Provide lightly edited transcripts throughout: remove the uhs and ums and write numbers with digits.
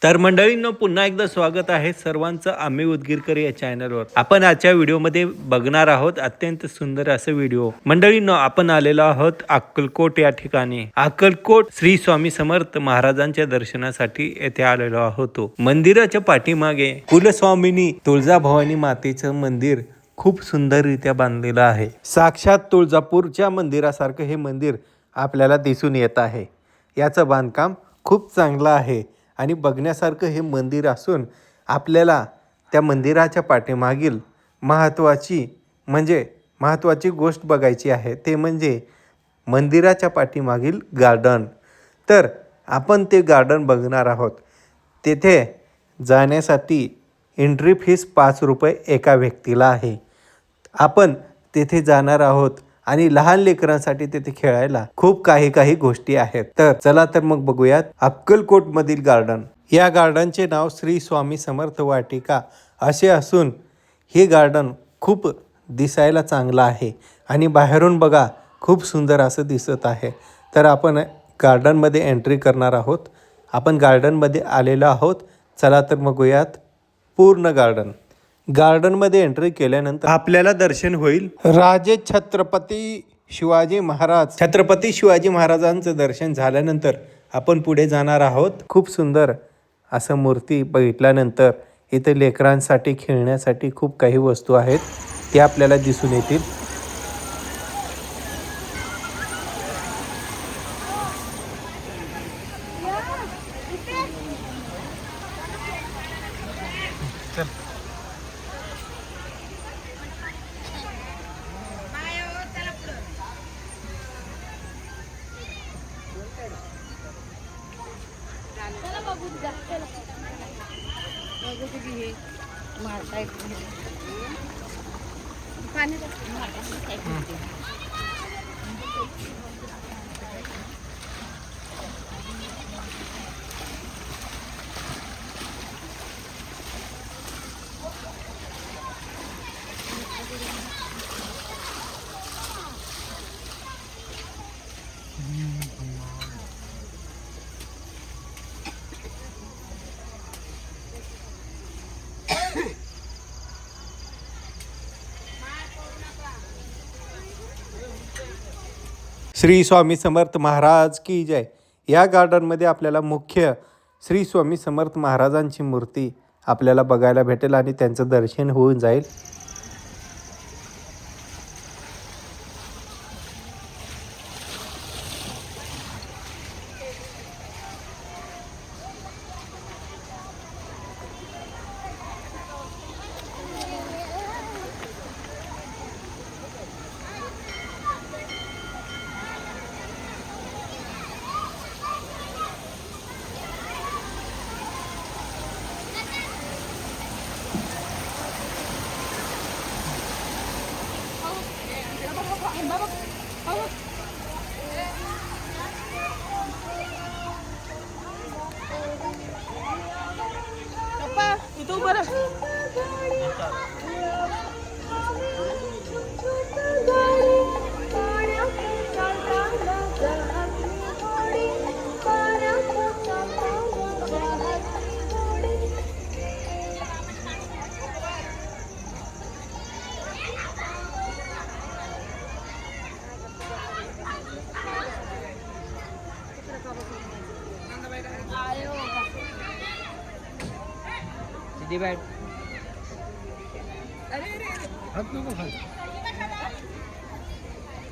तर मंडळींनो पुन्हा एकदा स्वागत आहे सर्वांचं आम्ही उदगीरकर या चॅनलवर. आपण आजच्या व्हिडिओमध्ये बघणार आहोत अत्यंत सुंदर असं व्हिडिओ. मंडळींनो आपण आलेलो आहोत अक्कलकोट या ठिकाणी. अक्कलकोट श्री स्वामी समर्थ महाराजांच्या दर्शनासाठी येथे आलेलो आहोत. मंदिराच्या पाठीमागे कुलस्वामिनी तुळजाभवानी मातेचं मंदिर खूप सुंदररित्या बांधलेलं आहे. साक्षात तुळजापूरच्या मंदिरासारखं हे मंदिर आपल्याला दिसून येत आहे. याचं बांधकाम खूप चांगलं आहे आणि बघण्यासारखं हे मंदिर असून आपल्याला त्या मंदिराच्या पाठीमागील महत्त्वाची गोष्ट बघायची आहे. ते म्हणजे मंदिराच्या पाठीमागील गार्डन. तर आपण ते गार्डन बघणार आहोत. तेथे जाण्यासाठी एंट्री फीस 5 रुपये एका व्यक्तीला आहे. आपण तेथे जाणार आहोत आणि लहान लेकरांसाठी तेथे खेळायला खूप काही गोष्टी आहेत. तर चला तर मग बघूयात अक्कलकोट मधील गार्डन. या गार्डनचे नाव श्री स्वामी समर्थ वाटिका असे असून हे गार्डन खूप दिसायला चांगलं आहे आणि बाहेरून बघा खूप सुंदर असं दिसत आहे. तर आपण गार्डनमध्ये एंट्री करणार आहोत. आपण गार्डनमध्ये आलेलो आहोत. चला तर बघूयात पूर्ण गार्डनमध्ये एंट्री केल्यानंतर आपल्याला दर्शन होईल छत्रपती शिवाजी महाराजांचं दर्शन झाल्यानंतर आपण पुढे जाणार आहोत. खूप सुंदर असं मूर्ती बघितल्यानंतर इथे लेकरांसाठी खेळण्यासाठी खूप काही वस्तू आहेत ते आपल्याला दिसून येतील. श्री स्वामी समर्थ महाराज की जय. या गार्डनमध्ये आपल्याला मुख्य श्री स्वामी समर्थ महाराजांची मूर्ती आपल्याला बघायला भेटेल आणि त्यांचं दर्शन होऊन जाईल.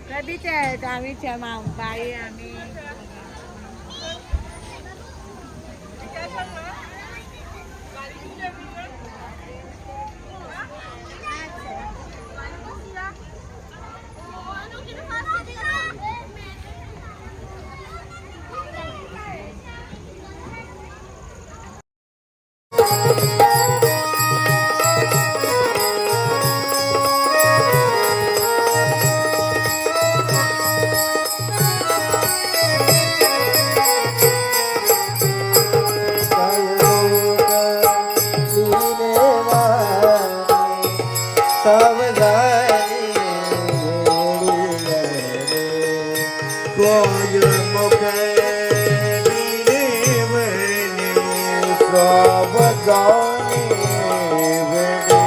कधीच आहेत आम्हीच्या बाई आम्ही सावधानी वेणे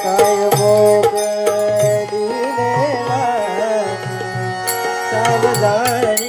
काय भोग दिलेला सावधानी